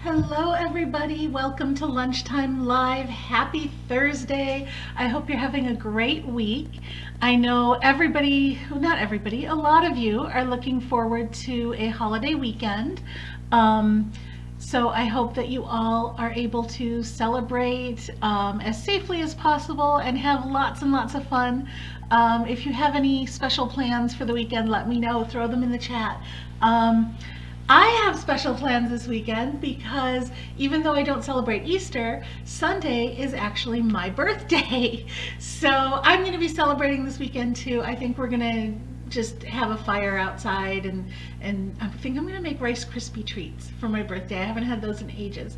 Hello everybody, welcome to Lunchtime Live. Happy Thursday. I hope you're having a great week. I know everybody, well, not everybody, a lot of you are looking forward to a holiday weekend. So I hope that you all are able to celebrate as safely as possible and have lots and lots of fun. If you have any special plans for the weekend, let me know, throw them in the chat. I have special plans this weekend because even though I don't celebrate Easter, Sunday is actually my birthday. So I'm going to be celebrating this weekend too. I think we're going to just have a fire outside and I think I'm going to make Rice Krispie treats for my birthday. I haven't had those in ages.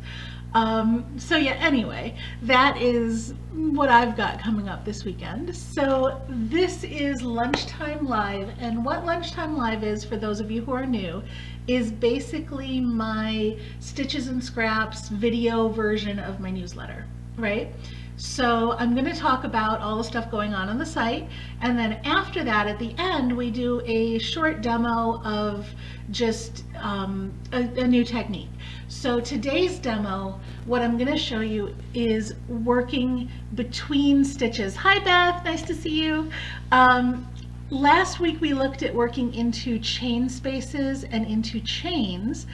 So yeah, anyway, that is what I've got coming up this weekend. So this is Lunchtime Live, and what Lunchtime Live is, for those of you who are new, is basically my Stitches and Scraps video version of my newsletter, right? So I'm going to talk about all the stuff going on the site, and then after that, at the end, we do a short demo of just a new technique. So today's demo, what I'm going to show you is working between stitches. Hi Beth, nice to see you. Last week we looked at working into chain spaces and into chains.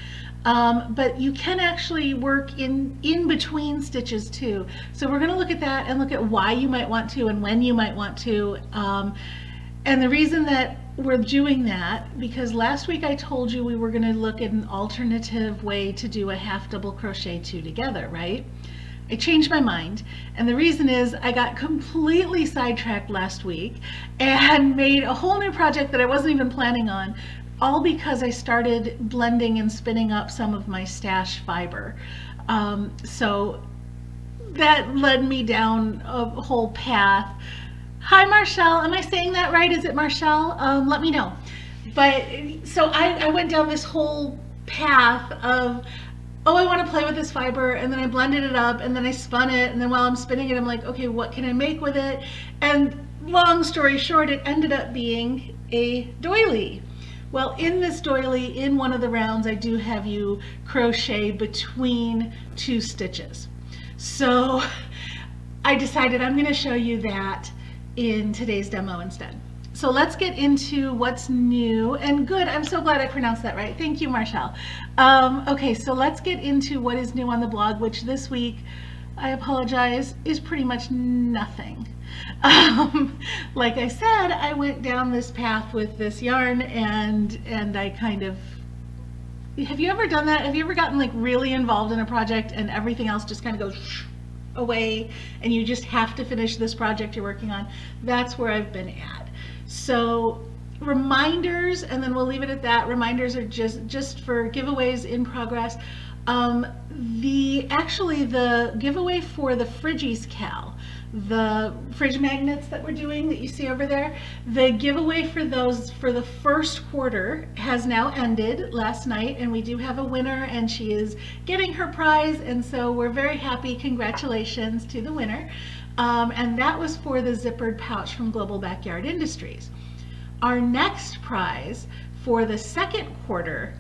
But you can actually work in between stitches too. So we're going to look at that and look at why you might want to and when you might want to. And the reason that we're doing that, because last week I told you we were going to look at an alternative way to do a half double crochet two together, right? I changed my mind, and the reason is I got completely sidetracked last week and made a whole new project that I wasn't even planning on, all because I started blending and spinning up some of my stash fiber. So that led me down a whole path. Hi Marshall, am I saying that right? Is it Marshall? Let me know. But so I went down this whole path of, oh, I want to play with this fiber, and then I blended it up, and then I spun it, and then while I'm spinning it, I'm like, okay, what can I make with it? And long story short, it ended up being a doily. Well, in this doily, in one of the rounds, I do have you crochet between two stitches. So I decided I'm going to show you that in today's demo instead. So let's get into what's new and good. I'm so glad I pronounced that right. Thank you, Marshall. Okay, so let's get into what is new on the blog, which this week, I apologize, is pretty much nothing. Like I said, I went down this path with this yarn and I kind of, have you ever done that? Have you ever gotten like really involved in a project and everything else just kind of goes away and you just have to finish this project you're working on? That's where I've been at. So reminders, and then we'll leave it at that. Reminders are just for giveaways in progress. Actually the giveaway for the Friggies Cal, the fridge magnets that we're doing that you see over there, the giveaway for those for the first quarter has now ended last night, and we do have a winner, and she is getting her prize, and so we're very happy. Congratulations to the winner. And that was for the zippered pouch from Global Backyard Industries. Our next prize for the second quarter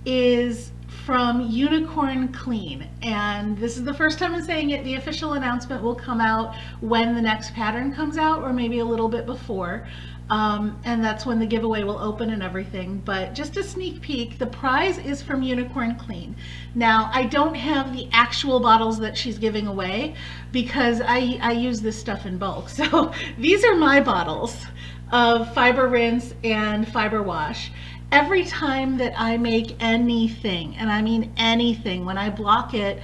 is from Unicorn Clean, and this is the first time I'm saying it. The official announcement will come out when the next pattern comes out, or maybe a little bit before, and that's when the giveaway will open and everything. But just a sneak peek, the prize is from Unicorn Clean. Now, I don't have the actual bottles that she's giving away because I use this stuff in bulk. So these are my bottles of fiber rinse and fiber wash. Every time that I make anything, and I mean anything, when I block it,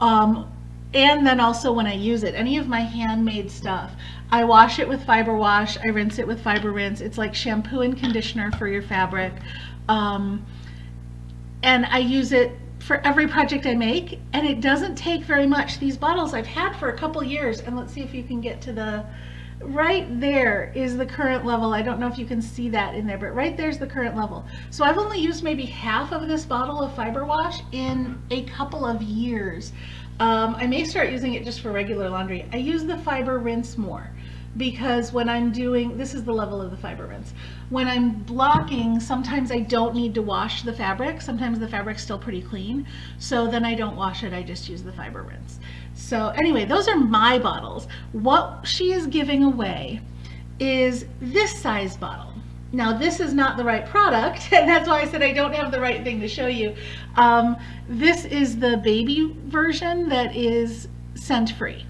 and then also when I use it, any of my handmade stuff, I wash it with fiber wash, I rinse it with fiber rinse. It's like shampoo and conditioner for your fabric. And I use it for every project I make, and it doesn't take very much. These bottles I've had for a couple years, and let's see if you can get to the, right there is the current level. I don't know if you can see that in there, but right there's the current level. So I've only used maybe half of this bottle of fiber wash in a couple of years. I may start using it just for regular laundry. I use the fiber rinse more. because when I'm doing, this is the level of the fiber rinse. When I'm blocking, sometimes I don't need to wash the fabric. Sometimes the fabric's still pretty clean. So then I don't wash it, I just use the fiber rinse. So anyway, those are my bottles. What she is giving away is this size bottle. Now this is not the right product, and that's why I said I don't have the right thing to show you. This is the baby version that is scent free.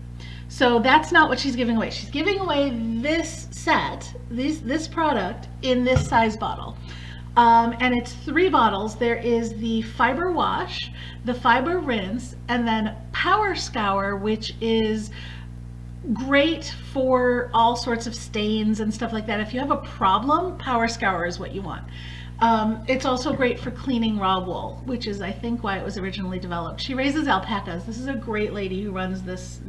So that's not what she's giving away. She's giving away this set, this product in this size bottle. And it's 3 bottles. There is the fiber wash, the fiber rinse, and then power scour, which is great for all sorts of stains and stuff like that. If you have a problem, power scour is what you want. It's also great for cleaning raw wool, which is, I think, why it was originally developed. She raises alpacas. This is a great lady who runs this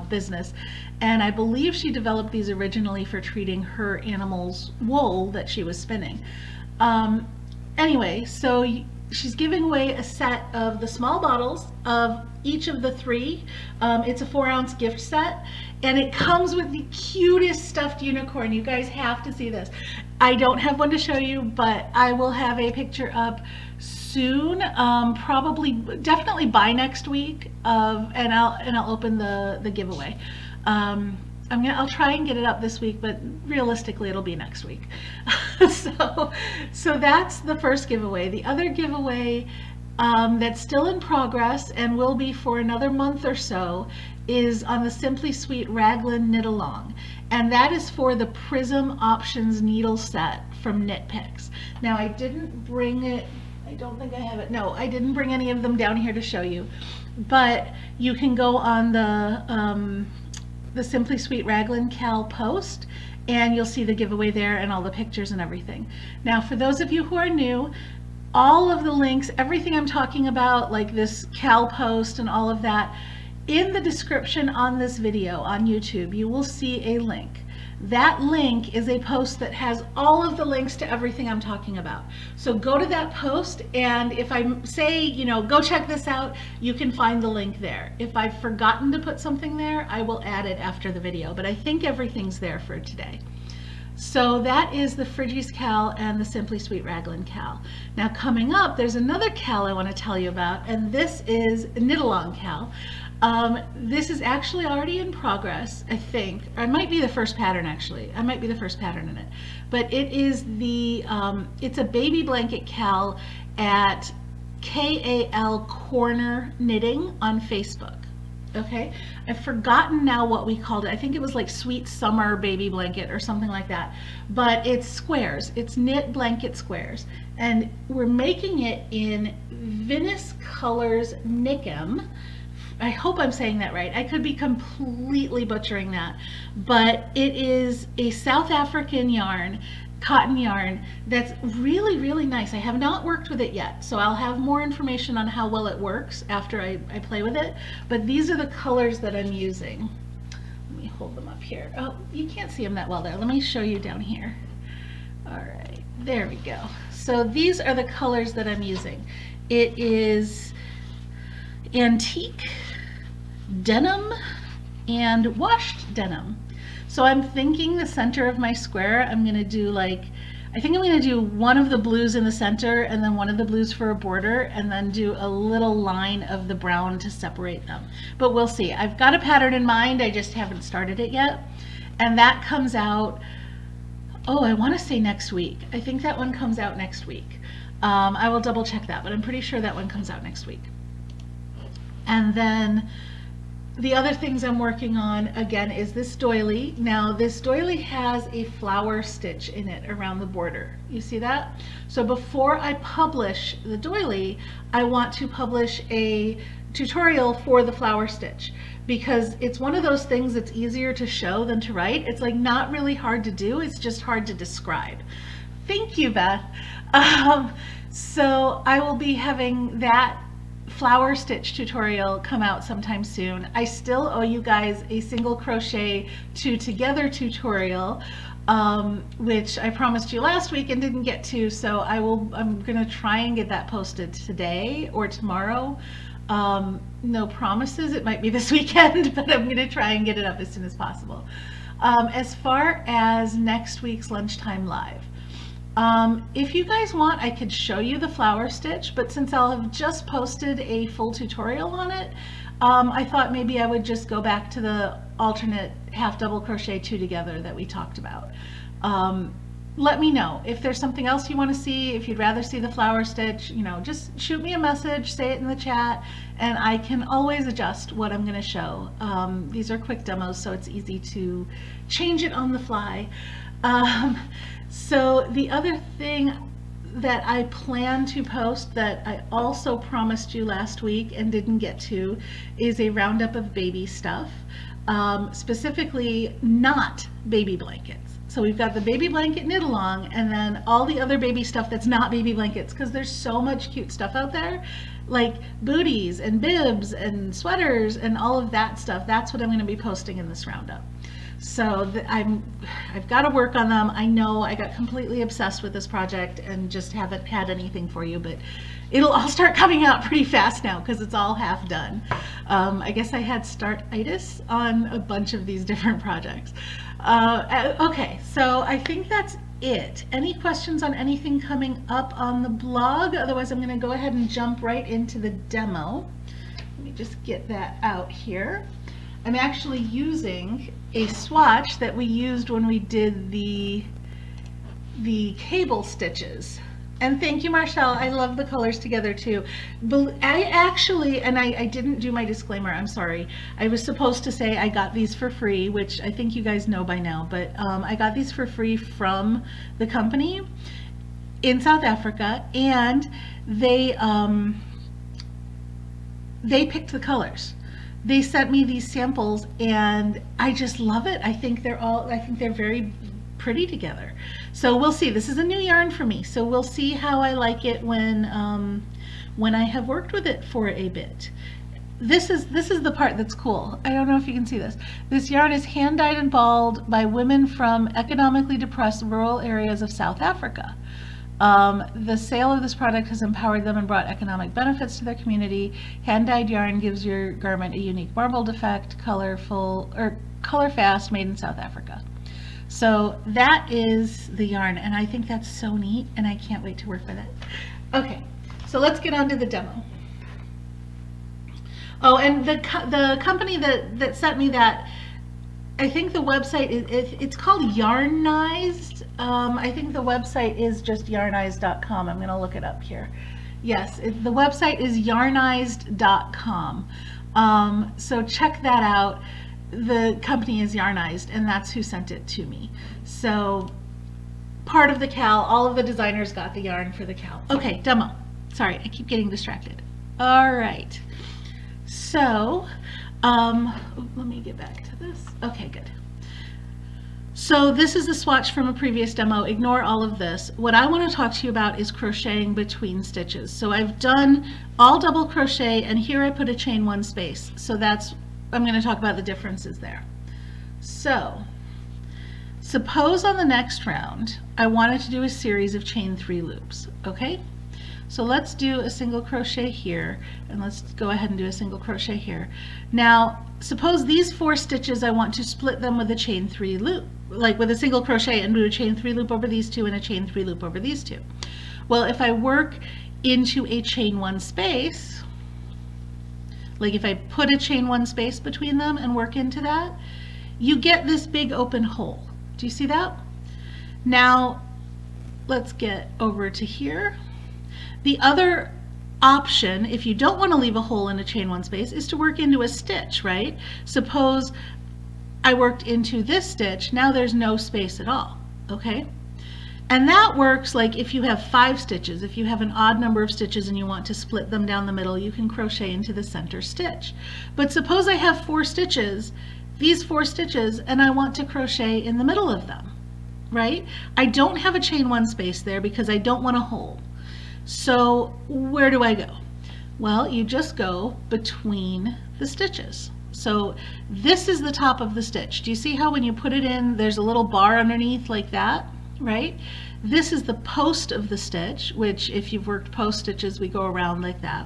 business, and I believe she developed these originally for treating her animals' wool that she was spinning. Anyway, so she's giving away a set of the small bottles of each of the 3. It's a 4-ounce gift set, and it comes with the cutest stuffed unicorn. You guys have to see this. I don't have one to show you, but I will have a picture up soon, definitely by next week, and I'll open the giveaway. I'll try and get it up this week, but realistically it'll be next week. So that's the first giveaway. The other giveaway that's still in progress and will be for another month or so is on the Simply Sweet Raglan Knit Along, and that is for the Prism Options needle set from Knit Picks. Now I didn't bring it, I don't think I have it. No, I didn't bring any of them down here to show you, but you can go on the Simply Sweet Raglan Cal post, and you'll see the giveaway there and all the pictures and everything. Now, for those of you who are new, all of the links, everything I'm talking about, like this Cal post and all of that, in the description on this video on YouTube, you will see a link. That link is a post that has all of the links to everything I'm talking about. So go to that post, and if I say, go check this out, you can find the link there. If I've forgotten to put something there, I will add it after the video, but I think everything's there for today. So that is the Friggi's Cal and the Simply Sweet Raglan Cal. Now coming up, there's another Cal I want to tell you about, and this is Knit Along Cal. This is actually already in progress, I think. Or it might be the first pattern, actually. I might be the first pattern in it. But it is it's a baby blanket cal at KAL Corner Knitting on Facebook. Okay, I've forgotten now what we called it. I think it was like Sweet Summer Baby Blanket or something like that. But it's squares. It's knit blanket squares. And we're making it in Venice Colors Nickem. I hope I'm saying that right. I could be completely butchering that. But it is a South African yarn, cotton yarn, that's really, really nice. I have not worked with it yet, so I'll have more information on how well it works after I play with it. But these are the colors that I'm using. Let me hold them up here. Oh, you can't see them that well there. Let me show you down here. All right, there we go. So these are the colors that I'm using. It is antique, denim, and washed denim. So I'm thinking the center of my square, I'm going to do I think I'm going to do one of the blues in the center and then one of the blues for a border, and then do a little line of the brown to separate them. But we'll see. I've got a pattern in mind, I just haven't started it yet. And that comes out, oh, I want to say next week. I think that one comes out next week. I will double check that, but I'm pretty sure that one comes out next week. And then the other things I'm working on, again, is this doily. Now, this doily has a flower stitch in it around the border. You see that? So before I publish the doily, I want to publish a tutorial for the flower stitch, because it's one of those things that's easier to show than to write. It's not really hard to do, it's just hard to describe. Thank you, Beth. So I will be having that flower stitch tutorial come out sometime soon. I still owe you guys a single crochet together tutorial, which I promised you last week and didn't get to, so I'm gonna try and get that posted today or tomorrow. No promises, it might be this weekend, but I'm gonna try and get it up as soon as possible. As far as next week's Lunchtime Live, if you guys want, I could show you the flower stitch, but since I'll have just posted a full tutorial on it, I thought maybe I would just go back to the alternate half double crochet 2 together that we talked about. Let me know if there's something else you want to see. If you'd rather see the flower stitch, you know, just shoot me a message, say it in the chat, and I can always adjust what I'm going to show. These are quick demos, so it's easy to change it on the fly. So the other thing that I plan to post that I also promised you last week and didn't get to is a roundup of baby stuff, specifically not baby blankets. So we've got the baby blanket knit along and then all the other baby stuff that's not baby blankets, because there's so much cute stuff out there, like booties and bibs and sweaters and all of that stuff. That's what I'm going to be posting in this roundup. So I've got to work on them. I know I got completely obsessed with this project and just haven't had anything for you, but it'll all start coming out pretty fast now because it's all half done. I guess I had start-itis on a bunch of these different projects. Okay, so I think that's it. Any questions on anything coming up on the blog? Otherwise, I'm going to go ahead and jump right into the demo. Let me just get that out here. I'm actually using a swatch that we used when we did the cable stitches. And thank you, Marshall. I love the colors together too. I actually, and I didn't do my disclaimer, I'm sorry. I was supposed to say I got these for free, which I think you guys know by now, but I got these for free from the company in South Africa, and they picked the colors. They sent me these samples and I just love it. I think they're very pretty together. So we'll see. This is a new yarn for me, so we'll see how I like it when I have worked with it for a bit. This is the part that's cool. I don't know if you can see this. This yarn is hand dyed and balled by women from economically depressed rural areas of South Africa. The sale of this product has empowered them and brought economic benefits to their community. Hand-dyed yarn gives your garment a unique marbled effect, colorful or color fast, made in South Africa. So that is the yarn, and I think that's so neat, and I can't wait to work with it. Okay, so let's get on to the demo. Oh, and the company that sent me that, I think the website it's called Yarnized. I think the website is just yarnized.com. I'm going to look it up here. Yes, the website is yarnized.com. So check that out. The company is Yarnized, and that's who sent it to me. So part of the CAL, all of the designers got the yarn for the CAL. Okay, demo. Sorry, I keep getting distracted. All right. So let me get back to this. Okay, good. So this is a swatch from a previous demo. Ignore all of this. What I want to talk to you about is crocheting between stitches. So I've done all double crochet, and here I put a chain 1 space. So I'm going to talk about the differences there. So suppose on the next round I wanted to do a series of chain 3 loops. Okay, so let's do a single crochet here, and let's go ahead and do a single crochet here. Now suppose these 4 stitches I want to split them with a chain 3 loop, like with a single crochet, and do a chain 3 loop over these 2 and a chain 3 loop over these 2. Well, if I work into a chain 1 space, like if I put a chain 1 space between them and work into that, you get this big open hole. Do you see that? Now let's get over to here. The other option, if you don't want to leave a hole in a chain 1 space, is to work into a stitch, right? Suppose I worked into this stitch, now there's no space at all, okay? And that works like if you have 5 stitches. If you have an odd number of stitches and you want to split them down the middle, you can crochet into the center stitch. But suppose I have 4 stitches, these 4 stitches, and I want to crochet in the middle of them, right? I don't have a chain 1 space there because I don't want a hole. So where do I go? Well, you just go between the stitches. So this is the top of the stitch. Do you see how when you put it in, there's a little bar underneath like that, right? This is the post of the stitch, which if you've worked post stitches, we go around like that.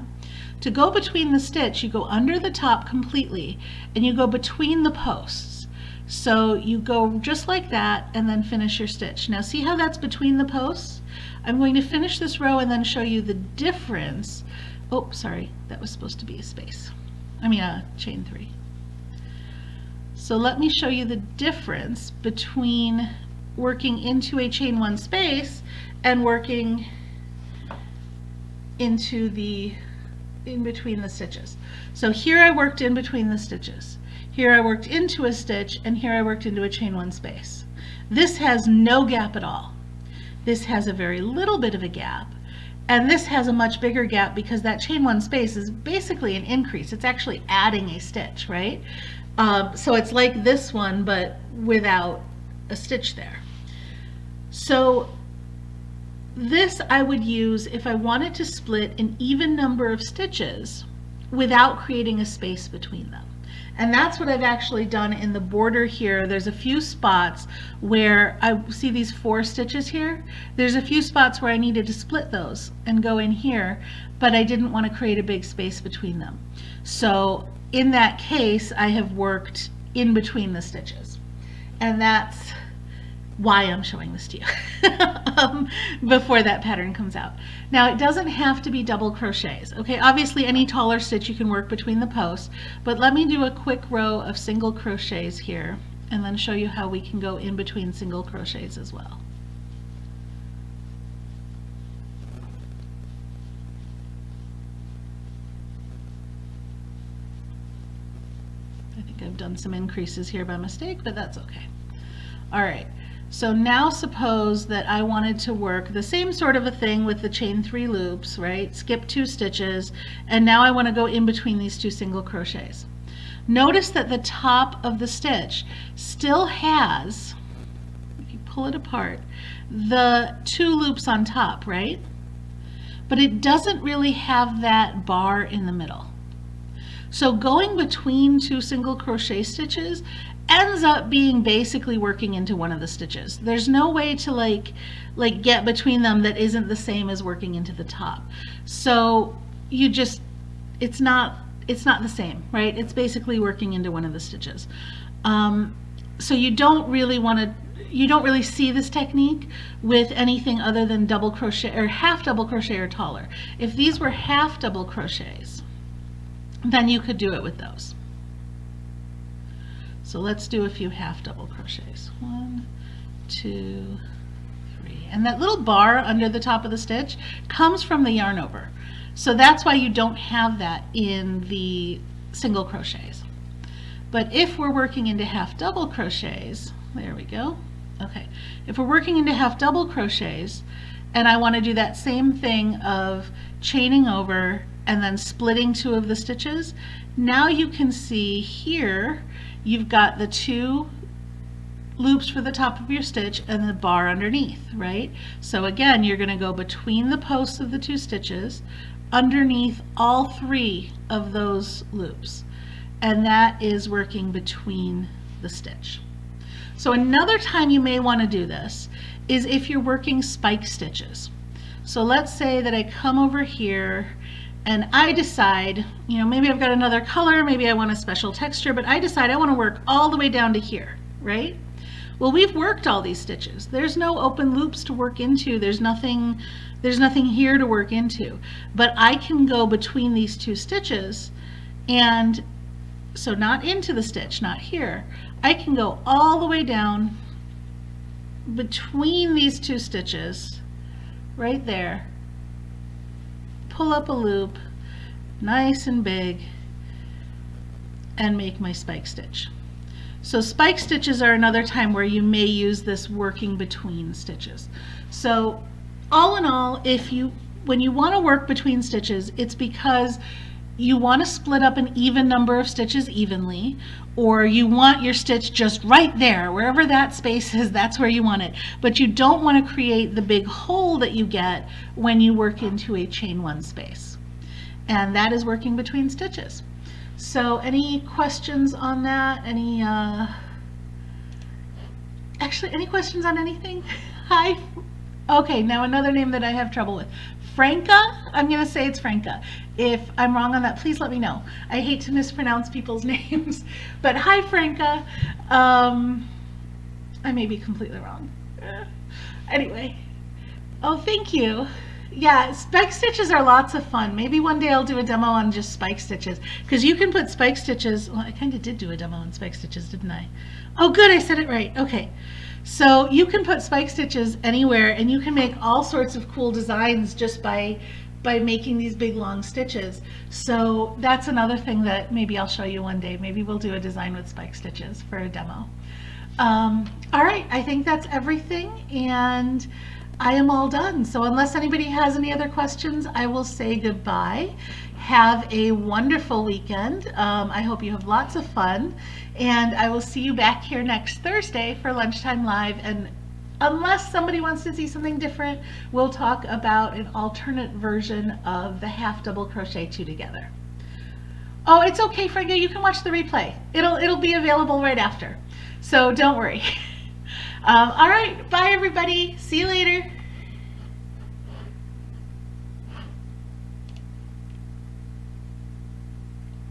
To go between the stitch, you go under the top completely, and you go between the posts. So you go just like that and then finish your stitch. Now see how that's between the posts? I'm going to finish this row and then show you the difference. Oh, sorry, that was supposed to be a space. I mean a chain 3. So let me show you the difference between working into a chain 1 space and working into in between the stitches. So here I worked in between the stitches. Here I worked into a stitch, and here I worked into a chain 1 space. This has no gap at all. This has a very little bit of a gap, and this has a much bigger gap because that chain 1 space is basically an increase. It's actually adding a stitch, right? So it's like this one, but without a stitch there. So this I would use if I wanted to split an even number of stitches without creating a space between them. And that's what I've actually done in the border here. There's a few spots where I see these 4 stitches here. There's a few spots where I needed to split those and go in here, but I didn't want to create a big space between them. So in that case, I have worked in between the stitches. And that's why I'm showing this to you before that pattern comes out. Now it doesn't have to be double crochets. Okay, obviously any taller stitch you can work between the posts, but let me do a quick row of single crochets here and then show you how we can go in between single crochets as well. I think I've done some increases here by mistake, but that's okay. All right. So now suppose that I wanted to work the same sort of a thing with the chain 3 loops, right? Skip 2 stitches, and now I want to go in between these 2 single crochets. Notice that the top of the stitch still has, if you pull it apart, the 2 loops on top, right? But it doesn't really have that bar in the middle. So going between 2 single crochet stitches ends up being basically working into one of the stitches. There's no way to like get between them that isn't the same as working into the top. So you just, it's not the same, right? It's basically working into one of the stitches. So you don't really see this technique with anything other than double crochet or half double crochet or taller. If these were half double crochets, then you could do it with those. So let's do a few half double crochets. 1, 2, 3. And that little bar under the top of the stitch comes from the yarn over. So that's why you don't have that in the single crochets. But if we're working into half double crochets, there we go. Okay, if we're working into half double crochets and I want to do that same thing of chaining over and then splitting 2 of the stitches, now you can see here you've got the 2 loops for the top of your stitch and the bar underneath, right? So again, you're going to go between the posts of the 2 stitches, underneath all 3 of those loops, and that is working between the stitch. So another time you may want to do this is if you're working spike stitches. So let's say that I come over here and I decide, you know, maybe I've got another color, maybe I want a special texture, but I decide I want to work all the way down to here, right? Well, we've worked all these stitches. There's no open loops to work into. There's nothing here to work into. But I can go between these 2 stitches, and so not into the stitch, not here. I can go all the way down between these 2 stitches, right there, pull up a loop, nice and big, and make my spike stitch. So spike stitches are another time where you may use this working between stitches. So all in all, when you want to work between stitches, it's because you want to split up an even number of stitches evenly, or you want your stitch just right there, wherever that space is, that's where you want it. But you don't want to create the big hole that you get when you work into a chain 1 space. And that is working between stitches. So any questions on that? Actually, any questions on anything? Hi. Okay, now another name that I have trouble with. Franca, I'm going to say it's Franca. If I'm wrong on that, please let me know. I hate to mispronounce people's names. But hi, Franca. I may be completely wrong. Anyway. Oh, thank you. Yeah, spike stitches are lots of fun. Maybe one day I'll do a demo on just spike stitches, because you can put spike stitches. Well, I kind of did do a demo on spike stitches, didn't I? Oh, good, I said it right. Okay, so you can put spike stitches anywhere, and you can make all sorts of cool designs just by making these big long stitches. So that's another thing that maybe I'll show you one day. Maybe we'll do a design with spike stitches for a demo. All right, I think that's everything, and I am all done. So unless anybody has any other questions, I will say goodbye. Have a wonderful weekend. I hope you have lots of fun, and I will see you back here next Thursday for Lunchtime Live. And unless somebody wants to see something different, we'll talk about an alternate version of the half double crochet 2 together. Oh, it's okay, Franca, you can watch the replay. It'll be available right after. So don't worry. All right, bye everybody. See you later.